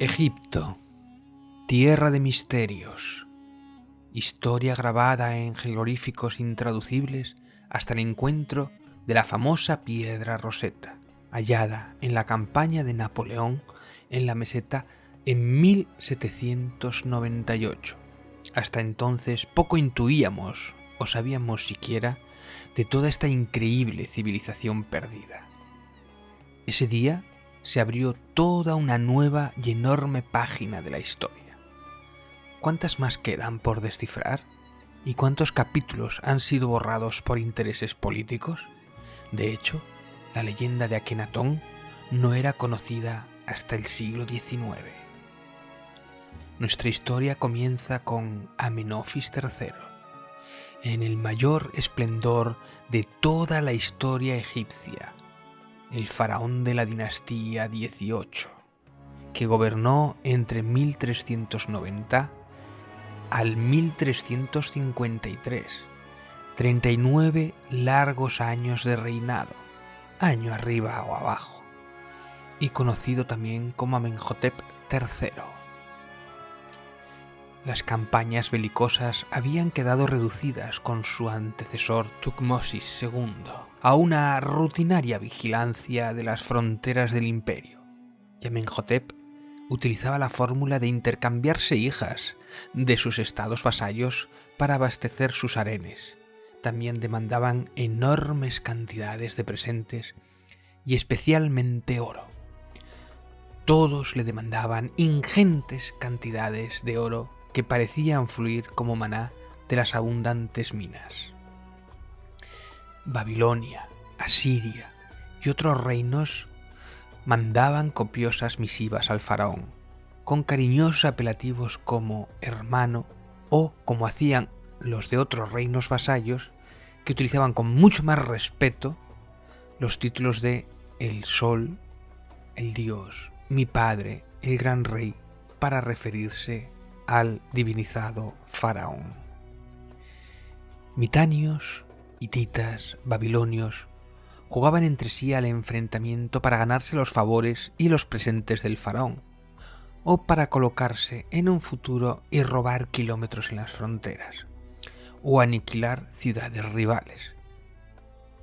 Egipto, tierra de misterios, historia grabada en jeroglíficos intraducibles hasta el encuentro de la famosa piedra Rosetta, hallada en la campaña de Napoleón en la meseta en 1798. Hasta entonces poco intuíamos o sabíamos siquiera de toda esta increíble civilización perdida. Ese día se abrió toda una nueva y enorme página de la historia. ¿Cuántas más quedan por descifrar? ¿Y cuántos capítulos han sido borrados por intereses políticos? De hecho, la leyenda de Akenatón no era conocida hasta el siglo XIX. Nuestra historia comienza con Amenofis III, en el mayor esplendor de toda la historia egipcia, el faraón de la dinastía XVIII, que gobernó entre 1390 al 1353, 39 largos años de reinado, año arriba o abajo, y conocido también como Amenhotep III. Las campañas belicosas habían quedado reducidas con su antecesor Thutmosis II a una rutinaria vigilancia de las fronteras del imperio, y Amenhotep utilizaba la fórmula de intercambiarse hijas de sus estados vasallos para abastecer sus harenes. También demandaban enormes cantidades de presentes y especialmente oro. Todos le demandaban ingentes cantidades de oro que parecían fluir como maná de las abundantes minas. Babilonia, Asiria y otros reinos mandaban copiosas misivas al faraón, con cariñosos apelativos como hermano o, como hacían los de otros reinos vasallos, que utilizaban con mucho más respeto los títulos de el sol, el dios, mi padre, el gran rey, para referirse al divinizado faraón. Mitanios, hititas, babilonios jugaban entre sí al enfrentamiento para ganarse los favores y los presentes del faraón, o para colocarse en un futuro y robar kilómetros en las fronteras, o aniquilar ciudades rivales.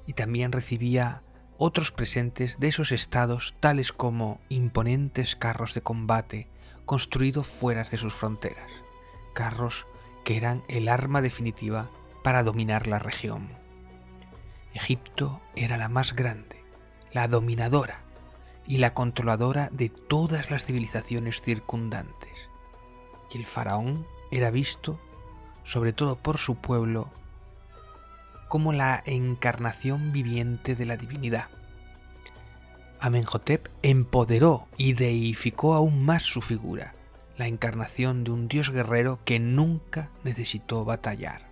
Y también recibía otros presentes de esos estados, tales como imponentes carros de combate construidos fuera de sus fronteras, carros que eran el arma definitiva para dominar la región. Egipto era la más grande, la dominadora y la controladora de todas las civilizaciones circundantes, y el faraón era visto, sobre todo por su pueblo, como la encarnación viviente de la divinidad. Amenhotep empoderó y deificó aún más su figura, la encarnación de un dios guerrero que nunca necesitó batallar.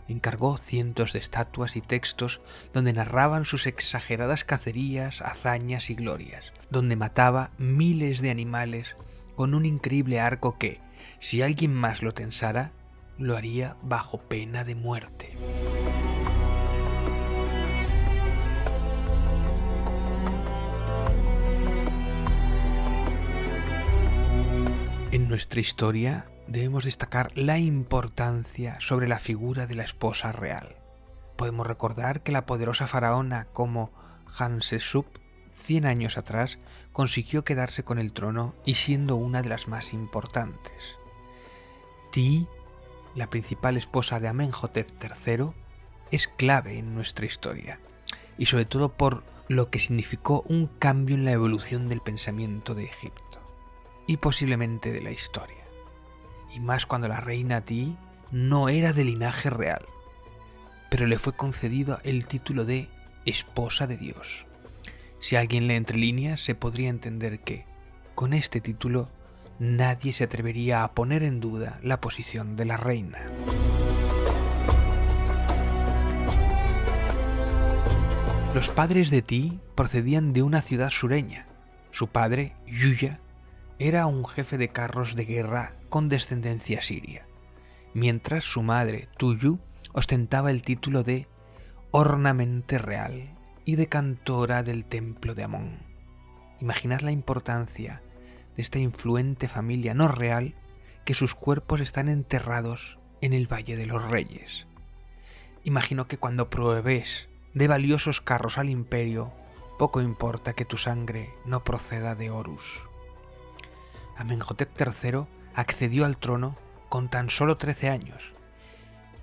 Encargó cientos de estatuas y textos donde narraban sus exageradas cacerías, hazañas y glorias, donde mataba miles de animales con un increíble arco que, si alguien más lo tensara, lo haría bajo pena de muerte. En nuestra historia debemos destacar la importancia sobre la figura de la esposa real. Podemos recordar que la poderosa faraona como Hatshepsut, 100 años atrás, consiguió quedarse con el trono y siendo una de las más importantes. Ti, la principal esposa de Amenhotep III, es clave en nuestra historia, y sobre todo por lo que significó un cambio en la evolución del pensamiento de Egipto y posiblemente de la historia, y más cuando la reina Ti no era de linaje real, pero le fue concedido el título de esposa de Dios. Si alguien lee entre líneas, se podría entender que, con este título, nadie se atrevería a poner en duda la posición de la reina. Los padres de Ti procedían de una ciudad sureña. Su padre, Yuya, era un jefe de carros de guerra con descendencia siria, mientras su madre, Tuyu, ostentaba el título de ornamente real y de cantora del templo de Amón. Imaginad la importancia de esta influente familia no real que sus cuerpos están enterrados en el Valle de los Reyes. Imagino que cuando provees de valiosos carros al imperio, poco importa que tu sangre no proceda de Horus. Amenhotep III accedió al trono con tan solo 13 años,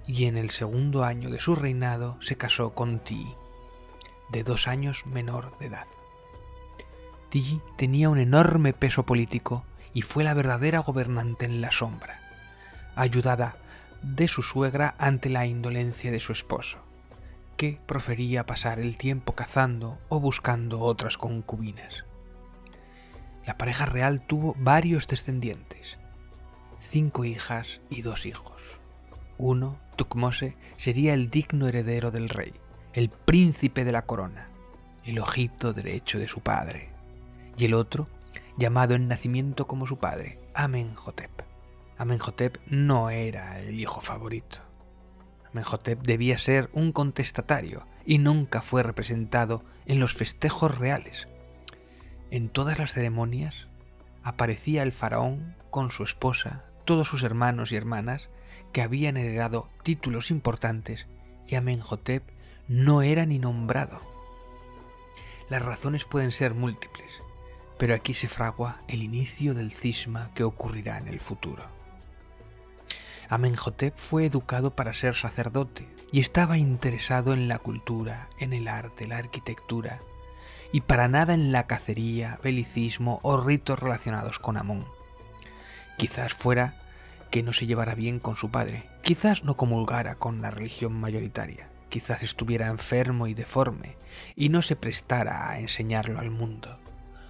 y en el segundo año de su reinado se casó con Tiye, de 2 años menor de edad. Tiye tenía un enorme peso político y fue la verdadera gobernante en la sombra, ayudada de su suegra ante la indolencia de su esposo, que prefería pasar el tiempo cazando o buscando otras concubinas. La pareja real tuvo varios descendientes, 5 hijas y 2 hijos. Uno, Thutmose, sería el digno heredero del rey, el príncipe de la corona, el ojito derecho de su padre, y el otro, llamado en nacimiento como su padre, Amenhotep. Amenhotep no era el hijo favorito. Amenhotep debía ser un contestatario y nunca fue representado en los festejos reales. En todas las ceremonias aparecía el faraón con su esposa, todos sus hermanos y hermanas que habían heredado títulos importantes, y Amenhotep no era ni nombrado. Las razones pueden ser múltiples, pero aquí se fragua el inicio del cisma que ocurrirá en el futuro. Amenhotep fue educado para ser sacerdote y estaba interesado en la cultura, en el arte, la arquitectura, y para nada en la cacería, belicismo o ritos relacionados con Amón. Quizás fuera que no se llevara bien con su padre, quizás no comulgara con la religión mayoritaria, quizás estuviera enfermo y deforme y no se prestara a enseñarlo al mundo,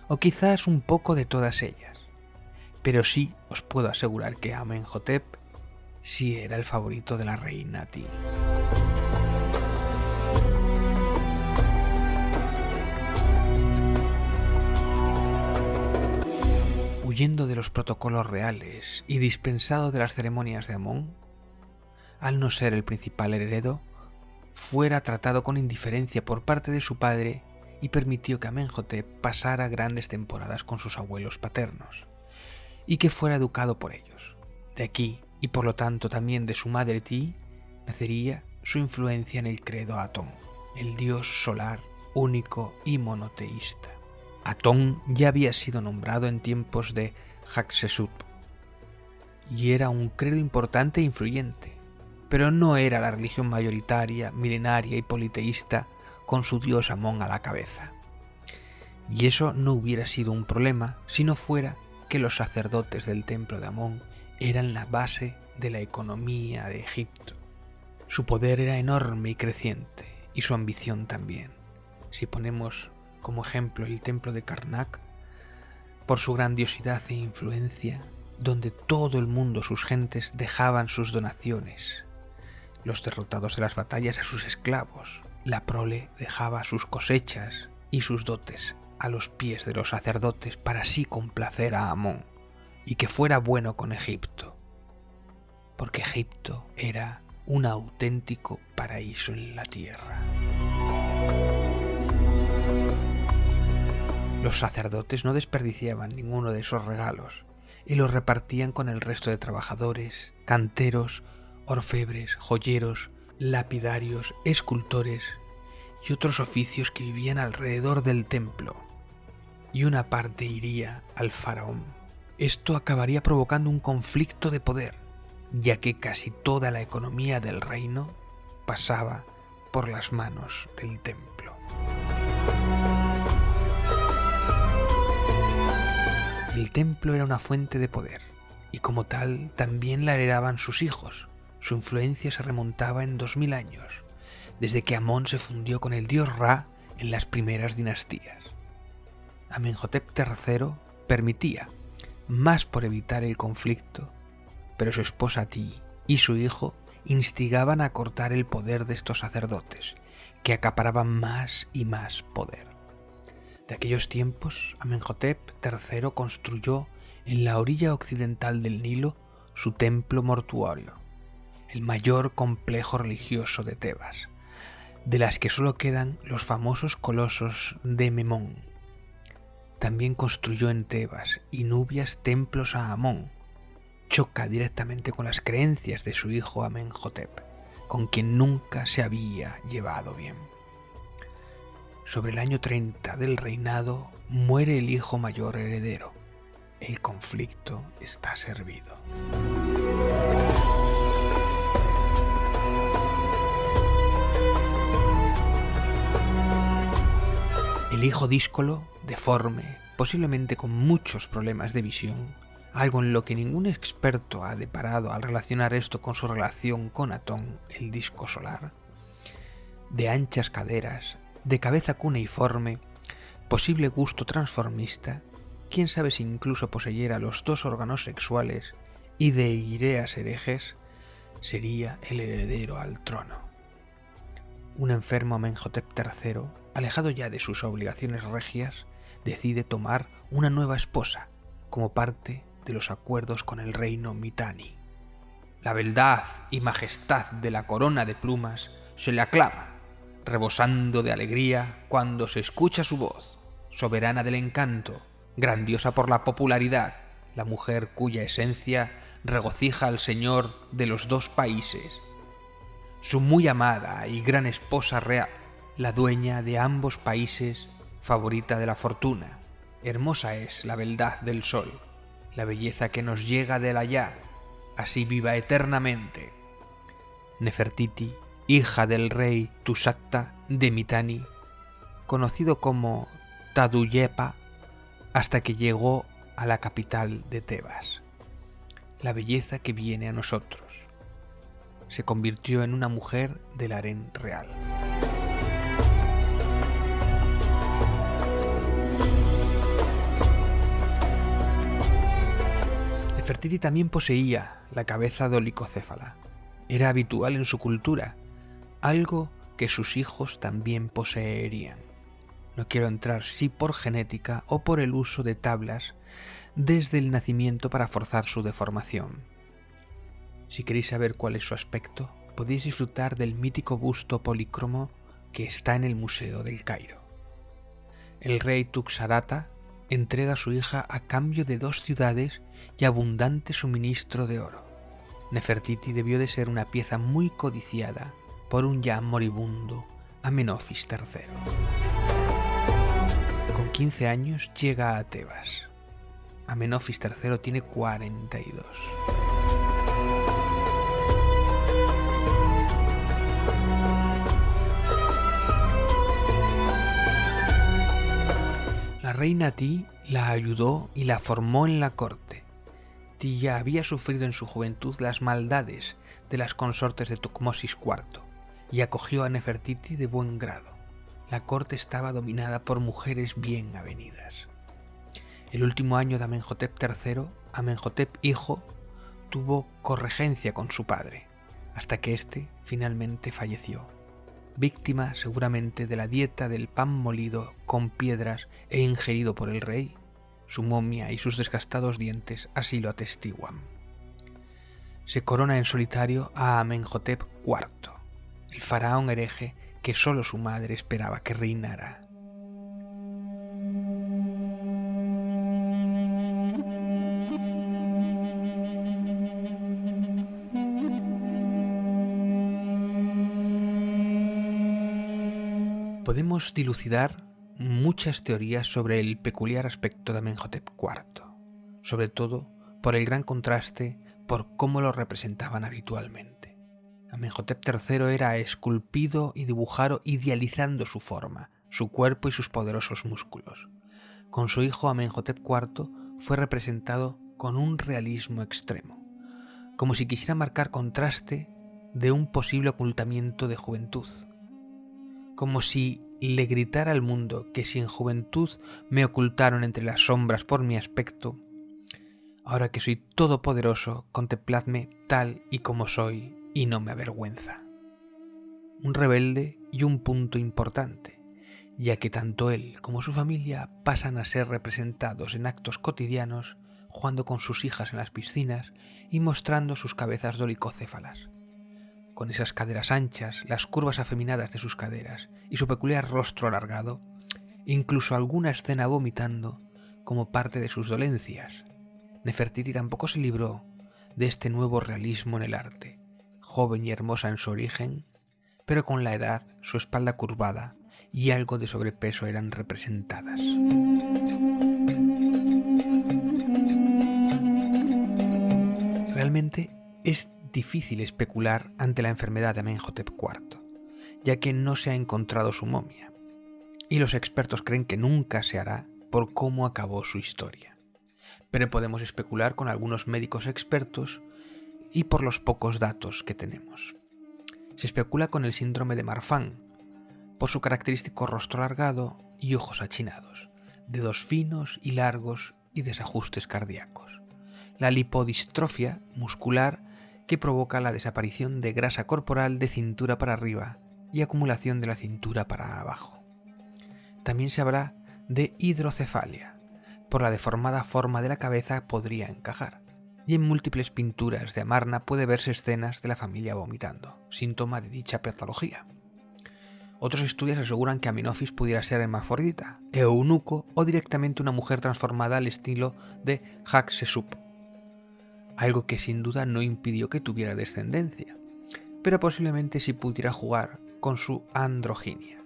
o quizás un poco de todas ellas. Pero sí os puedo asegurar que Amenhotep sí era el favorito de la reina Tiye. Huyendo de los protocolos reales y dispensado de las ceremonias de Amón, al no ser el principal heredero, fuera tratado con indiferencia por parte de su padre y permitió que Amenhotep pasara grandes temporadas con sus abuelos paternos, y que fuera educado por ellos. De aquí, y por lo tanto también de su madre Tiye, nacería su influencia en el credo Atón, el dios solar único y monoteísta. Atón ya había sido nombrado en tiempos de Hatshepsut y era un credo importante e influyente, pero no era la religión mayoritaria, milenaria y politeísta con su dios Amón a la cabeza. Y eso no hubiera sido un problema si no fuera que los sacerdotes del templo de Amón eran la base de la economía de Egipto. Su poder era enorme y creciente, y su ambición también. Si ponemos como ejemplo el templo de Karnak, por su grandiosidad e influencia, donde todo el mundo, sus gentes, dejaban sus donaciones, los derrotados de las batallas a sus esclavos, la prole dejaba sus cosechas y sus dotes a los pies de los sacerdotes para así complacer a Amón y que fuera bueno con Egipto, porque Egipto era un auténtico paraíso en la tierra. Los sacerdotes no desperdiciaban ninguno de esos regalos y los repartían con el resto de trabajadores, canteros, orfebres, joyeros, lapidarios, escultores y otros oficios que vivían alrededor del templo, y una parte iría al faraón. Esto acabaría provocando un conflicto de poder, ya que casi toda la economía del reino pasaba por las manos del templo. El templo era una fuente de poder, y como tal también la heredaban sus hijos. Su influencia se remontaba en 2000 años, desde que Amón se fundió con el dios Ra en las primeras dinastías. Amenhotep III permitía, más por evitar el conflicto, pero su esposa Tiye y su hijo instigaban a cortar el poder de estos sacerdotes, que acaparaban más y más poder. De aquellos tiempos, Amenhotep III construyó en la orilla occidental del Nilo su templo mortuorio, el mayor complejo religioso de Tebas, de las que solo quedan los famosos colosos de Memnón. También construyó en Tebas y Nubias templos a Amón. Choca directamente con las creencias de su hijo Amenhotep, con quien nunca se había llevado bien. Sobre el año 30 del reinado muere el hijo mayor heredero. El conflicto está servido. El hijo díscolo, deforme, posiblemente con muchos problemas de visión, algo en lo que ningún experto ha deparado al relacionar esto con su relación con Atón, el disco solar, de anchas caderas, de cabeza cuneiforme, posible gusto transformista, quién sabe si incluso poseyera los dos órganos sexuales y de ideas herejes, sería el heredero al trono. Un enfermo Amenhotep III, alejado ya de sus obligaciones regias, decide tomar una nueva esposa como parte de los acuerdos con el reino Mitanni. La beldad y majestad de la corona de plumas se le aclama, rebosando de alegría cuando se escucha su voz, soberana del encanto, grandiosa por la popularidad, la mujer cuya esencia regocija al señor de los dos países, su muy amada y gran esposa real, la dueña de ambos países, favorita de la fortuna. Hermosa es la beldad del sol, la belleza que nos llega del allá, así viva eternamente. Nefertiti, hija del rey Tusatta de Mitanni, conocido como Taduyepa, hasta que llegó a la capital de Tebas. La belleza que viene a nosotros. Se convirtió en una mujer del harén real. Nefertiti también poseía la cabeza dolicocéfala. Era habitual en su cultura, algo que sus hijos también poseerían. No quiero entrar si por genética o por el uso de tablas desde el nacimiento para forzar su deformación. Si queréis saber cuál es su aspecto, podéis disfrutar del mítico busto polícromo que está en el Museo del Cairo. El rey Tuxarata entrega a su hija a cambio de 2 ciudades y abundante suministro de oro. Nefertiti debió de ser una pieza muy codiciada por un ya moribundo Amenofis III. Con 15 años llega a Tebas. Amenofis III tiene 42. La reina Ti la ayudó y la formó en la corte. Ti ya había sufrido en su juventud las maldades de las consortes de Tutmosis IV y acogió a Nefertiti de buen grado. La corte estaba dominada por mujeres bien avenidas. El último año de Amenhotep III, Amenhotep hijo, tuvo corregencia con su padre, hasta que éste finalmente falleció, víctima seguramente de la dieta del pan molido con piedras e ingerido por el rey. Su momia y sus desgastados dientes así lo atestiguan. Se corona en solitario a Amenhotep IV, el faraón hereje que solo su madre esperaba que reinara. Podemos dilucidar muchas teorías sobre el peculiar aspecto de Amenhotep IV, sobre todo por el gran contraste por cómo lo representaban habitualmente. Amenhotep III era esculpido y dibujado idealizando su forma, su cuerpo y sus poderosos músculos. Con su hijo Amenhotep IV fue representado con un realismo extremo, como si quisiera marcar contraste de un posible ocultamiento de juventud, como si le gritara al mundo que si en juventud me ocultaron entre las sombras por mi aspecto, ahora que soy todopoderoso, contempladme tal y como soy y no me avergüenza. Un rebelde y un punto importante, ya que tanto él como su familia pasan a ser representados en actos cotidianos, jugando con sus hijas en las piscinas y mostrando sus cabezas dolicocéfalas. Con esas caderas anchas, las curvas afeminadas de sus caderas y su peculiar rostro alargado, incluso alguna escena vomitando, como parte de sus dolencias. Nefertiti tampoco se libró de este nuevo realismo en el arte, joven y hermosa en su origen, pero con la edad su espalda curvada y algo de sobrepeso eran representadas. Realmente es difícil especular ante la enfermedad de Amenhotep IV, ya que no se ha encontrado su momia, y los expertos creen que nunca se hará por cómo acabó su historia. Pero podemos especular con algunos médicos expertos y por los pocos datos que tenemos. Se especula con el síndrome de Marfan, por su característico rostro alargado y ojos achinados, dedos finos y largos y desajustes cardíacos. La lipodistrofia muscular que provoca la desaparición de grasa corporal de cintura para arriba y acumulación de la cintura para abajo. También se habla de hidrocefalia, por la deformada forma de la cabeza podría encajar, y en múltiples pinturas de Amarna puede verse escenas de la familia vomitando, síntoma de dicha patología. Otros estudios aseguran que Amenophis pudiera ser hermafrodita, eunuco o directamente una mujer transformada al estilo de Hatshepsut, algo que sin duda no impidió que tuviera descendencia, pero posiblemente sí pudiera jugar con su androginia,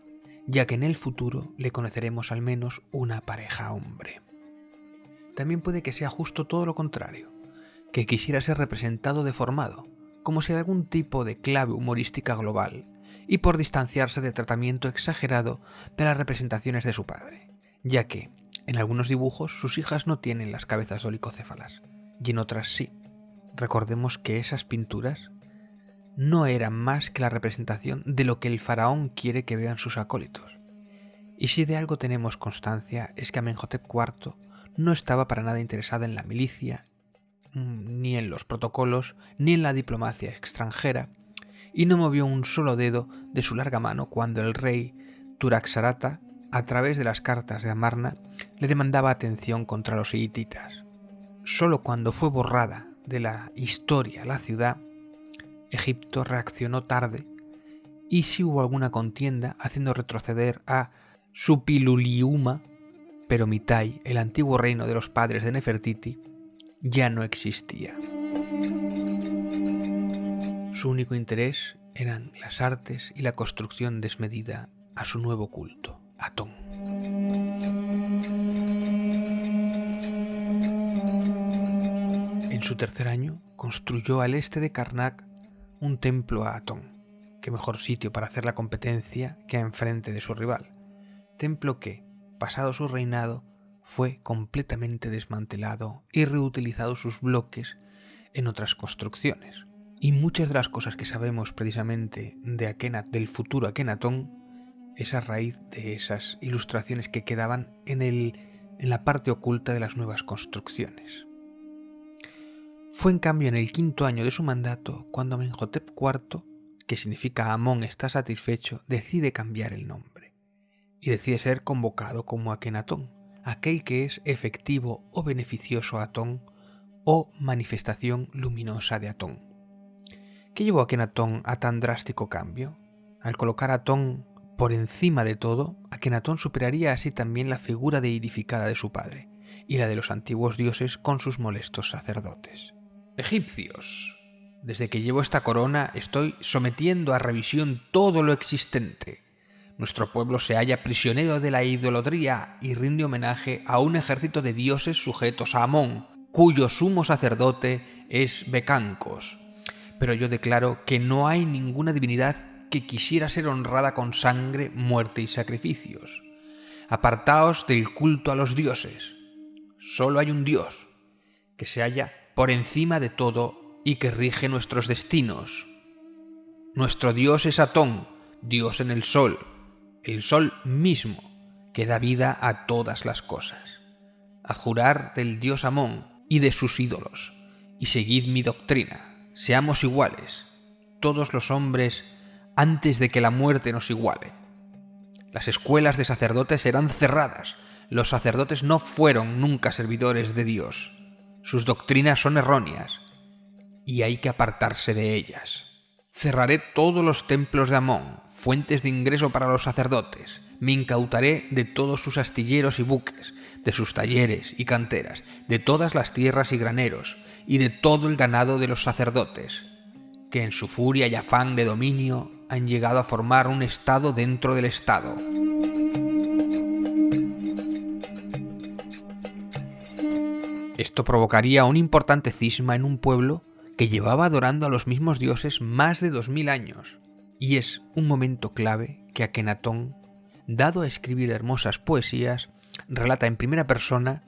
ya que en el futuro le conoceremos al menos una pareja hombre. También puede que sea justo todo lo contrario, que quisiera ser representado deformado, como si de algún tipo de clave humorística global, y por distanciarse del tratamiento exagerado de las representaciones de su padre, ya que, en algunos dibujos, sus hijas no tienen las cabezas dolicocéfalas, y en otras sí. Recordemos que esas pinturas no eran más que la representación de lo que el faraón quiere que vean sus acólitos. Y si de algo tenemos constancia es que Amenhotep IV no estaba para nada interesada en la milicia, ni en los protocolos, ni en la diplomacia extranjera, y no movió un solo dedo de su larga mano cuando el rey Turaksarata, a través de las cartas de Amarna, le demandaba atención contra los hititas. Solo cuando fue borrada de la historia la ciudad, Egipto reaccionó tarde y sí hubo alguna contienda haciendo retroceder a Suppiluliuma, pero Mitai, el antiguo reino de los padres de Nefertiti, ya no existía. Su único interés eran las artes y la construcción desmedida a su nuevo culto, Atón. En su tercer año construyó al este de Karnak un templo a Atón. Qué mejor sitio para hacer la competencia que enfrente de su rival. Templo que, pasado su reinado, fue completamente desmantelado y reutilizado sus bloques en otras construcciones. Y muchas de las cosas que sabemos precisamente del futuro Akenatón es a raíz de esas ilustraciones que quedaban en la parte oculta de las nuevas construcciones. Fue en cambio en el quinto año de su mandato cuando Amenhotep IV, que significa Amón está satisfecho, decide cambiar el nombre y decide ser convocado como Akenatón, aquel que es efectivo o beneficioso Atón o manifestación luminosa de Atón. ¿Qué llevó a Akenatón a tan drástico cambio? Al colocar a Atón por encima de todo, Akenatón superaría así también la figura deidificada de su padre y la de los antiguos dioses con sus molestos sacerdotes. Egipcios, desde que llevo esta corona estoy sometiendo a revisión todo lo existente. Nuestro pueblo se halla prisionero de la idolatría y rinde homenaje a un ejército de dioses sujetos a Amón, cuyo sumo sacerdote es Becancos. Pero yo declaro que no hay ninguna divinidad que quisiera ser honrada con sangre, muerte y sacrificios. Apartaos del culto a los dioses. Solo hay un Dios, que se halla por encima de todo y que rige nuestros destinos. Nuestro Dios es Atón, Dios en el sol mismo, que da vida a todas las cosas. Adjurar del Dios Amón y de sus ídolos, y seguid mi doctrina. Seamos iguales, todos los hombres, antes de que la muerte nos iguale. Las escuelas de sacerdotes serán cerradas. Los sacerdotes no fueron nunca servidores de Dios. Sus doctrinas son erróneas y hay que apartarse de ellas. Cerraré todos los templos de Amón, fuentes de ingreso para los sacerdotes, Me incautaré de todos sus astilleros y buques, de sus talleres y canteras, de todas las tierras y graneros, y de todo el ganado de los sacerdotes, que en su furia y afán de dominio han llegado a formar un estado dentro del estado. Esto provocaría un importante cisma en un pueblo que llevaba adorando a los mismos dioses más de 2000 años, y es un momento clave que Akenatón, dado a escribir hermosas poesías, relata en primera persona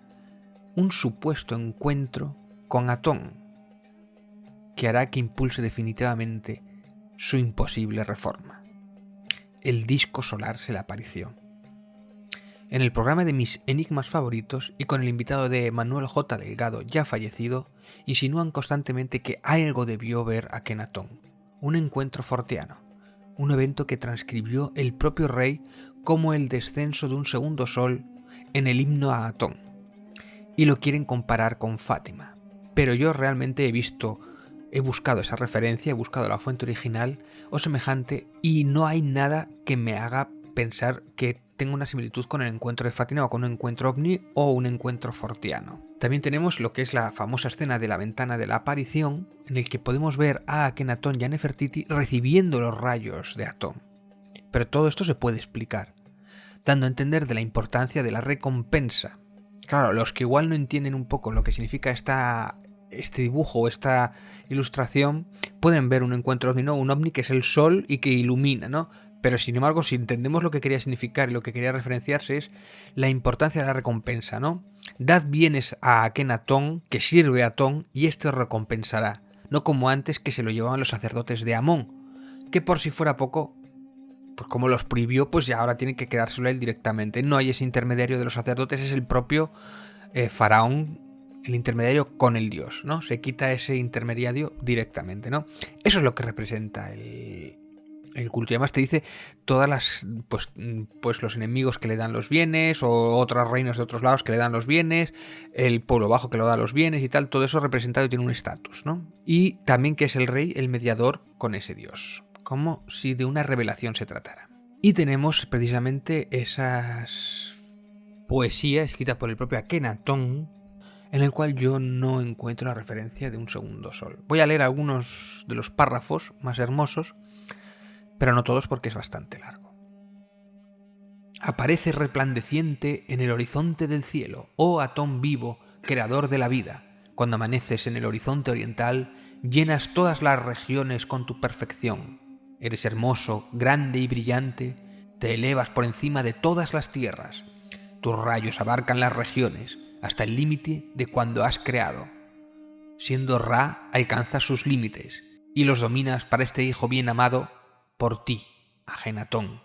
un supuesto encuentro con Atón, que hará que impulse definitivamente su imposible reforma. El disco solar se le apareció. En el programa de mis enigmas favoritos y con el invitado de Manuel J. Delgado, ya fallecido, insinúan constantemente que algo debió ver Akenatón, un encuentro forteano, un evento que transcribió el propio rey como el descenso de un segundo sol en el himno a Atón, y lo quieren comparar con Fátima. Pero yo realmente he buscado esa referencia, he buscado la fuente original o semejante, y no hay nada que me haga pensar que tenga una similitud con el encuentro de Fátima o con un encuentro ovni o un encuentro forteano. También tenemos lo que es la famosa escena de la ventana de la aparición, en el que podemos ver a Akenatón y a Nefertiti recibiendo los rayos de Atón. Pero todo esto se puede explicar, dando a entender de la importancia de la recompensa. Claro, los que igual no entienden un poco lo que significa este dibujo o esta ilustración, pueden ver un encuentro ovni, ¿no? Un ovni que es el sol y que ilumina, ¿no? Pero sin embargo, si entendemos lo que quería significar y lo que quería referenciarse, es la importancia de la recompensa, ¿no? Dad bienes a Akenatón, que sirve a Atón, y este os recompensará. No como antes, que se lo llevaban los sacerdotes de Amón, que por si fuera poco, pues como los prohibió, pues ya ahora tiene que quedárselo él directamente. No hay ese intermediario de los sacerdotes, es el propio faraón, el intermediario con el dios, ¿no? Se quita ese intermediario directamente, ¿no? Eso es lo que representa el culto. Y además te dice todas las, pues los enemigos que le dan los bienes, o otros reinos de otros lados que le dan los bienes, el pueblo bajo que le da los bienes y tal, todo eso representado tiene un estatus, ¿no? Y también que es el rey el mediador con ese dios, como si de una revelación se tratara. Y tenemos precisamente esas poesías escritas por el propio Akenatón, en el cual yo no encuentro la referencia de un segundo sol. Voy a leer algunos de los párrafos más hermosos, pero no todos porque es bastante largo. Aparece resplandeciente en el horizonte del cielo, oh Atón vivo, creador de la vida. Cuando amaneces en el horizonte oriental, llenas todas las regiones con tu perfección. Eres hermoso, grande y brillante, te elevas por encima de todas las tierras. Tus rayos abarcan las regiones, hasta el límite de cuando has creado. Siendo Ra, alcanzas sus límites, y los dominas para este hijo bien amado, por ti, Akenatón.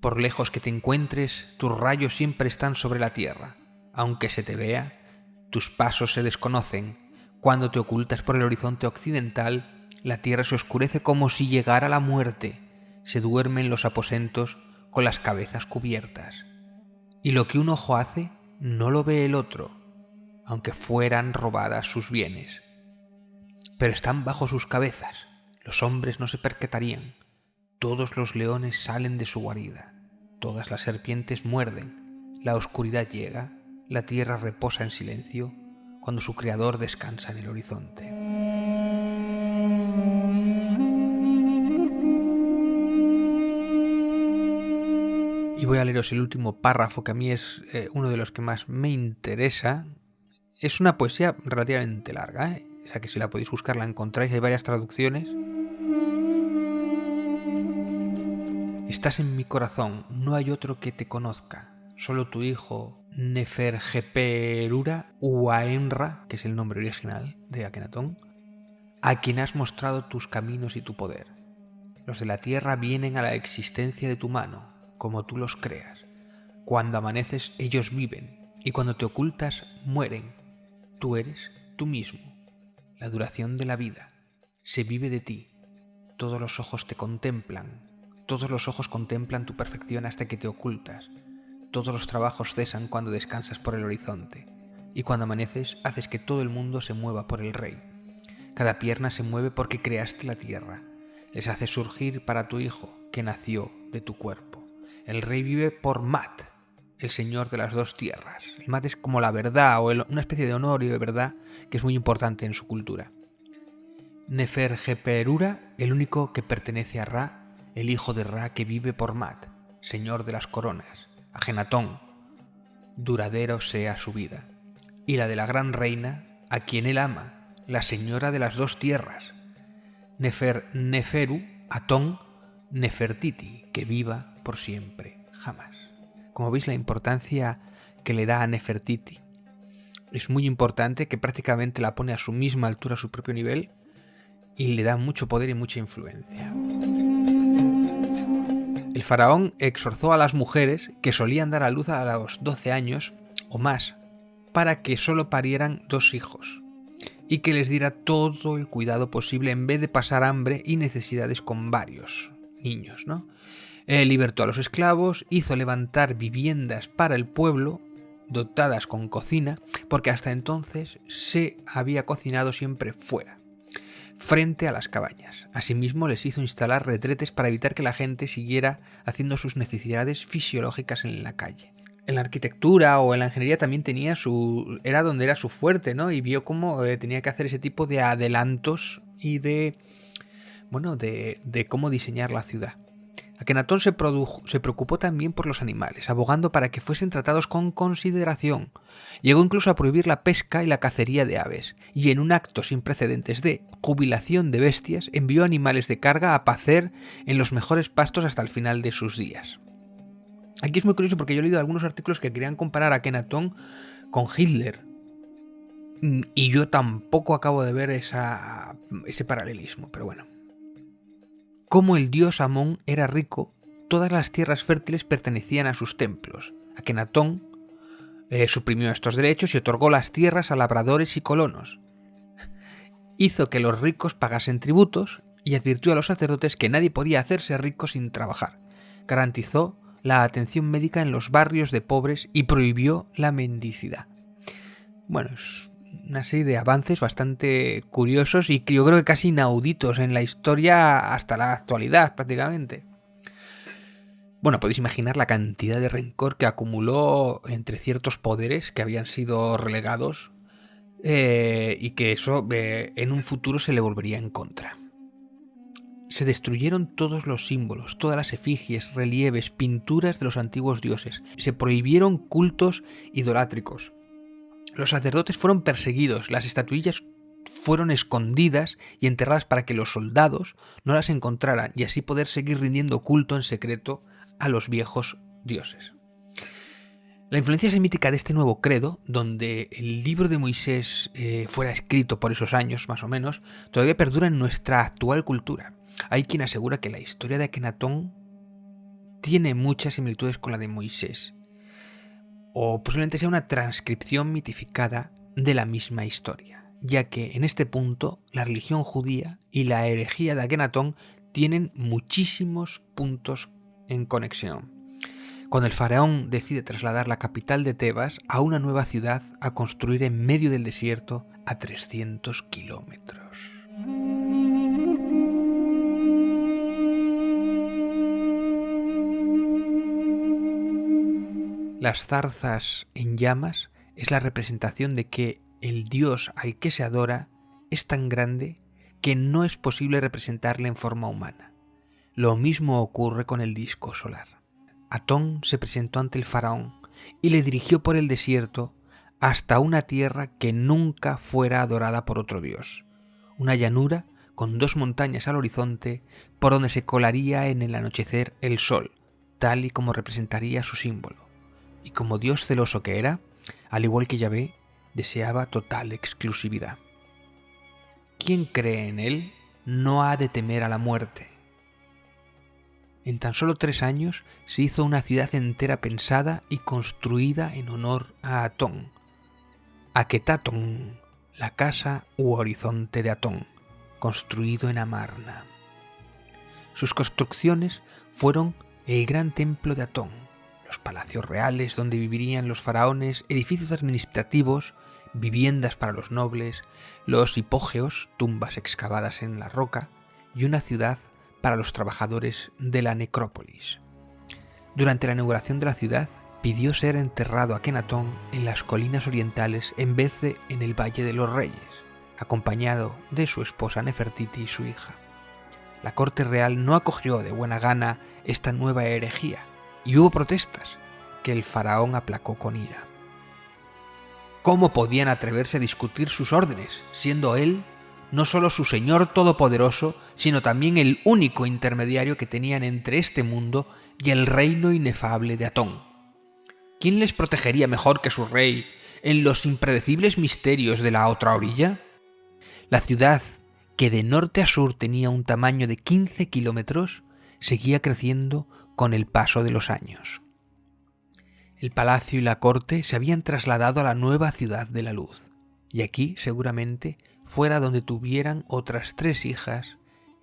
Por lejos que te encuentres, tus rayos siempre están sobre la tierra. Aunque se te vea, tus pasos se desconocen. Cuando te ocultas por el horizonte occidental, la tierra se oscurece como si llegara la muerte. Se duermen los aposentos con las cabezas cubiertas. Y lo que un ojo hace, no lo ve el otro, aunque fueran robadas sus bienes. Pero están bajo sus cabezas. Los hombres no se percatarían. Todos los leones salen de su guarida, todas las serpientes muerden, la oscuridad llega, la tierra reposa en silencio, cuando su creador descansa en el horizonte. Y voy a leeros el último párrafo, que a mí es uno de los que más me interesa. Es una poesía relativamente larga, o sea que si la podéis buscar la encontráis, hay varias traducciones. Estás en mi corazón, no hay otro que te conozca, solo tu hijo Neferjeperura Uaenra, que es el nombre original de Akenatón, a quien has mostrado tus caminos y tu poder. Los de la tierra vienen a la existencia de tu mano, como tú los creas. Cuando amaneces ellos viven, y cuando te ocultas mueren. Tú eres tú mismo, la duración de la vida, se vive de ti. Todos los ojos te contemplan. Todos los ojos contemplan tu perfección hasta que te ocultas. Todos los trabajos cesan cuando descansas por el horizonte. Y cuando amaneces, haces que todo el mundo se mueva por el rey. Cada pierna se mueve porque creaste la tierra. Les haces surgir para tu hijo, que nació de tu cuerpo. El rey vive por Mat, el señor de las dos tierras. El Mat es como la verdad o una especie de honor y de verdad que es muy importante en su cultura. Neferjeperura, el único que pertenece a Ra, el hijo de Ra que vive por Mat, señor de las coronas. Akenatón, duradero sea su vida. Y la de la gran reina, a quien él ama, la señora de las dos tierras. Neferu, Atón, Nefertiti, que viva por siempre, jamás. Como veis, la importancia que le da a Nefertiti es muy importante, que prácticamente la pone a su misma altura, a su propio nivel, y le da mucho poder y mucha influencia. El faraón exhortó a las mujeres que solían dar a luz a los 12 años o más para que solo parieran 2 hijos y que les diera todo el cuidado posible en vez de pasar hambre y necesidades con varios niños, ¿no? Libertó a los esclavos, hizo levantar viviendas para el pueblo dotadas con cocina, porque hasta entonces se había cocinado siempre fuera, frente a las cabañas. Asimismo, les hizo instalar retretes para evitar que la gente siguiera haciendo sus necesidades fisiológicas en la calle. En la arquitectura o en la ingeniería también era donde era su fuerte, ¿no? Y vio cómo tenía que hacer ese tipo de adelantos y de cómo diseñar la ciudad. Akenatón se preocupó también por los animales, abogando para que fuesen tratados con consideración. Llegó incluso a prohibir la pesca y la cacería de aves, y en un acto sin precedentes de jubilación de bestias, envió animales de carga a pacer en los mejores pastos hasta el final de sus días. Aquí es muy curioso porque yo he leído algunos artículos que querían comparar a Akenatón con Hitler, y yo tampoco acabo de ver ese paralelismo, pero bueno. Como el dios Amón era rico, todas las tierras fértiles pertenecían a sus templos. Akenatón suprimió estos derechos y otorgó las tierras a labradores y colonos. Hizo que los ricos pagasen tributos y advirtió a los sacerdotes que nadie podía hacerse rico sin trabajar. Garantizó la atención médica en los barrios de pobres y prohibió la mendicidad. Bueno, es una serie de avances bastante curiosos y que yo creo que casi inauditos en la historia hasta la actualidad prácticamente. Bueno, podéis imaginar la cantidad de rencor que acumuló entre ciertos poderes que habían sido relegados y que eso en un futuro se le volvería en contra. Se destruyeron todos los símbolos, todas las efigies, relieves, pinturas de los antiguos dioses. Se prohibieron cultos idolátricos. Los sacerdotes fueron perseguidos, las estatuillas fueron escondidas y enterradas para que los soldados no las encontraran y así poder seguir rindiendo culto en secreto a los viejos dioses. La influencia semítica de este nuevo credo, donde el libro de Moisés fuera escrito por esos años más o menos, todavía perdura en nuestra actual cultura. Hay quien asegura que la historia de Akenatón tiene muchas similitudes con la de Moisés, o posiblemente sea una transcripción mitificada de la misma historia, ya que en este punto la religión judía y la herejía de Akenatón tienen muchísimos puntos en conexión. Cuando el faraón decide trasladar la capital de Tebas a una nueva ciudad a construir en medio del desierto a 300 kilómetros. Las zarzas en llamas es la representación de que el dios al que se adora es tan grande que no es posible representarle en forma humana. Lo mismo ocurre con el disco solar. Atón se presentó ante el faraón y le dirigió por el desierto hasta una tierra que nunca fuera adorada por otro dios. Una llanura con 2 montañas al horizonte por donde se colaría en el anochecer el sol, tal y como representaría su símbolo. Y como dios celoso que era, al igual que Yahvé, deseaba total exclusividad. Quien cree en él no ha de temer a la muerte. En tan solo 3 años se hizo una ciudad entera pensada y construida en honor a Atón. Aketatón, la casa u horizonte de Atón, construido en Amarna. Sus construcciones fueron el gran templo de Atón, los palacios reales donde vivirían los faraones, edificios administrativos, viviendas para los nobles, los hipógeos, tumbas excavadas en la roca, y una ciudad para los trabajadores de la necrópolis. Durante la inauguración de la ciudad, pidió ser enterrado Akenatón en las colinas orientales en vez de en el Valle de los Reyes, acompañado de su esposa Nefertiti y su hija. La corte real no acogió de buena gana esta nueva herejía y hubo protestas que el faraón aplacó con ira. ¿Cómo podían atreverse a discutir sus órdenes, siendo él no solo su Señor Todopoderoso, sino también el único intermediario que tenían entre este mundo y el reino inefable de Atón? ¿Quién les protegería mejor que su rey en los impredecibles misterios de la otra orilla? La ciudad, que de norte a sur tenía un tamaño de 15 kilómetros, seguía creciendo con el paso de los años. El palacio y la corte se habían trasladado a la nueva ciudad de la luz, y aquí seguramente fuera donde tuvieran otras 3 hijas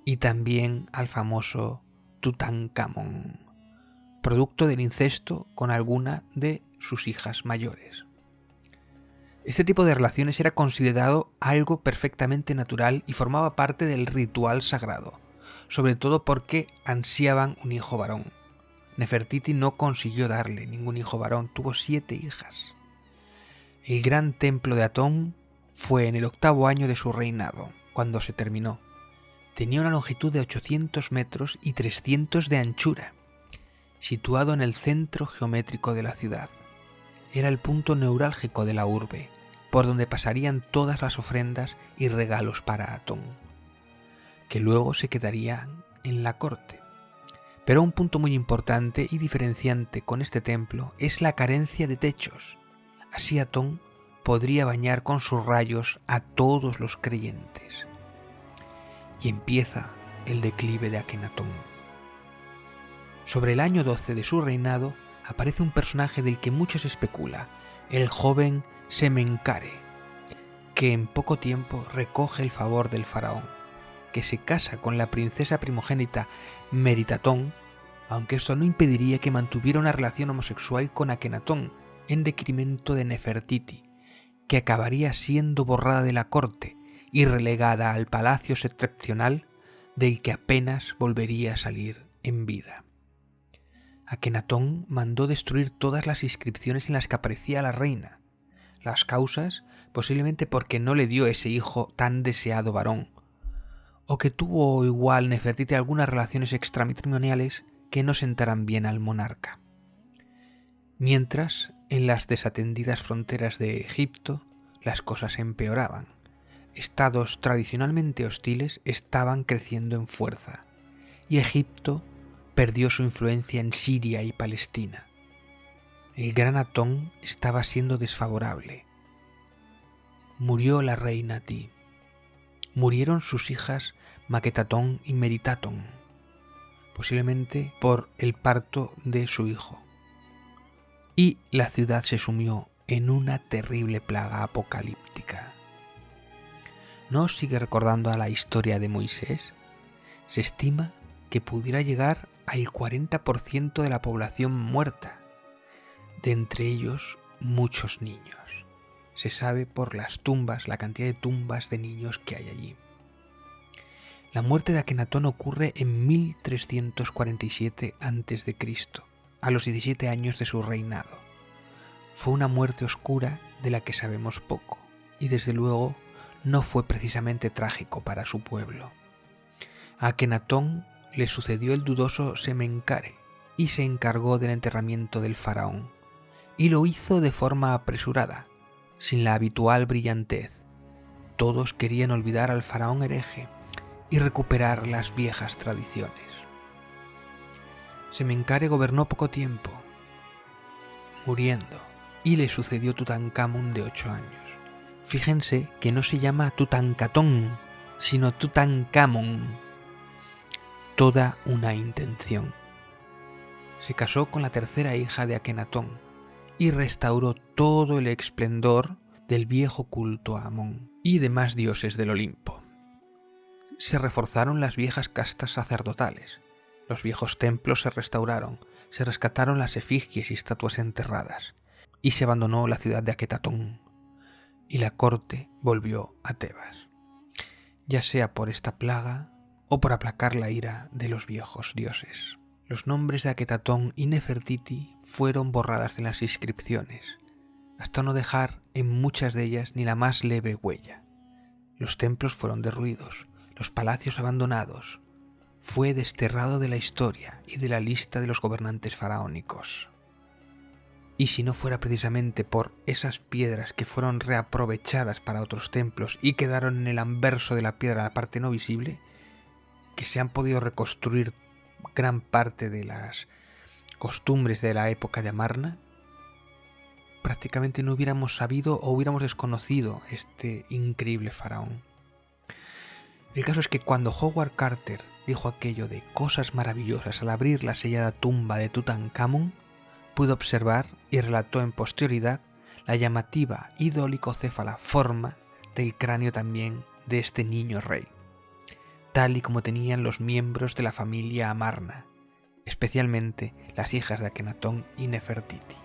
y también al famoso Tutankamón, producto del incesto con alguna de sus hijas mayores. Este tipo de relaciones era considerado algo perfectamente natural y formaba parte del ritual sagrado, sobre todo porque ansiaban un hijo varón. Nefertiti no consiguió darle ningún hijo varón, tuvo 7 hijas. El gran templo de Atón fue en el 8º año de su reinado, cuando se terminó. Tenía una longitud de 800 metros y 300 de anchura, situado en el centro geométrico de la ciudad. Era el punto neurálgico de la urbe, por donde pasarían todas las ofrendas y regalos para Atón, que luego se quedarían en la corte. Pero un punto muy importante y diferenciante con este templo es la carencia de techos. Así Atón podría bañar con sus rayos a todos los creyentes. Y empieza el declive de Akenatón. Sobre el año 12 de su reinado aparece un personaje del que mucho se especula, el joven Semenkare, que en poco tiempo recoge el favor del faraón, que se casa con la princesa primogénita Meritatón, aunque esto no impediría que mantuviera una relación homosexual con Akenatón, en detrimento de Nefertiti, que acabaría siendo borrada de la corte y relegada al palacio excepcional del que apenas volvería a salir en vida. Akenatón mandó destruir todas las inscripciones en las que aparecía la reina. Las causas, posiblemente porque no le dio ese hijo tan deseado varón, o que tuvo igual Nefertiti algunas relaciones extramatrimoniales que no sentaran bien al monarca. Mientras, en las desatendidas fronteras de Egipto, las cosas empeoraban. Estados tradicionalmente hostiles estaban creciendo en fuerza, y Egipto perdió su influencia en Siria y Palestina. El gran Atón estaba siendo desfavorable. Murió la reina Ti. Murieron sus hijas Maquetatón y Meritatón, posiblemente por el parto de su hijo. Y la ciudad se sumió en una terrible plaga apocalíptica. ¿No os sigue recordando a la historia de Moisés? Se estima que pudiera llegar al 40% de la población muerta, de entre ellos muchos niños. Se sabe por las tumbas, la cantidad de tumbas de niños que hay allí. La muerte de Akenatón ocurre en 1347 a.C., a los 17 años de su reinado. Fue una muerte oscura de la que sabemos poco, y desde luego no fue precisamente trágico para su pueblo. A Akenatón le sucedió el dudoso Semenkare y se encargó del enterramiento del faraón, y lo hizo de forma apresurada, sin la habitual brillantez. Todos querían olvidar al faraón hereje y recuperar las viejas tradiciones. Semenkare gobernó poco tiempo, muriendo, y le sucedió Tutankamón de 8 años. Fíjense que no se llama Tutankatón, sino Tutankamón. Toda una intención. Se casó con la tercera hija de Akenatón y restauró todo el esplendor del viejo culto a Amón y demás dioses del Olimpo. Se reforzaron las viejas castas sacerdotales, los viejos templos se restauraron, se rescataron las efigies y estatuas enterradas, y se abandonó la ciudad de Aketatón, y la corte volvió a Tebas, ya sea por esta plaga o por aplacar la ira de los viejos dioses. los nombres de Aketatón y Nefertiti fueron borradas de las inscripciones, hasta no dejar en muchas de ellas ni la más leve huella. Los templos fueron derruidos, los palacios abandonados. Fue desterrado de la historia y de la lista de los gobernantes faraónicos. Y si no fuera precisamente por esas piedras que fueron reaprovechadas para otros templos y quedaron en el anverso de la piedra la parte no visible, que se han podido reconstruir gran parte de las costumbres de la época de Amarna, prácticamente no hubiéramos sabido o hubiéramos desconocido este increíble faraón. El caso es que cuando Howard Carter dijo aquello de cosas maravillosas al abrir la sellada tumba de Tutankamón, pudo observar y relató en posterioridad la llamativa y dolicocéfala forma del cráneo también de este niño rey, tal y como tenían los miembros de la familia Amarna, especialmente las hijas de Akenatón y Nefertiti.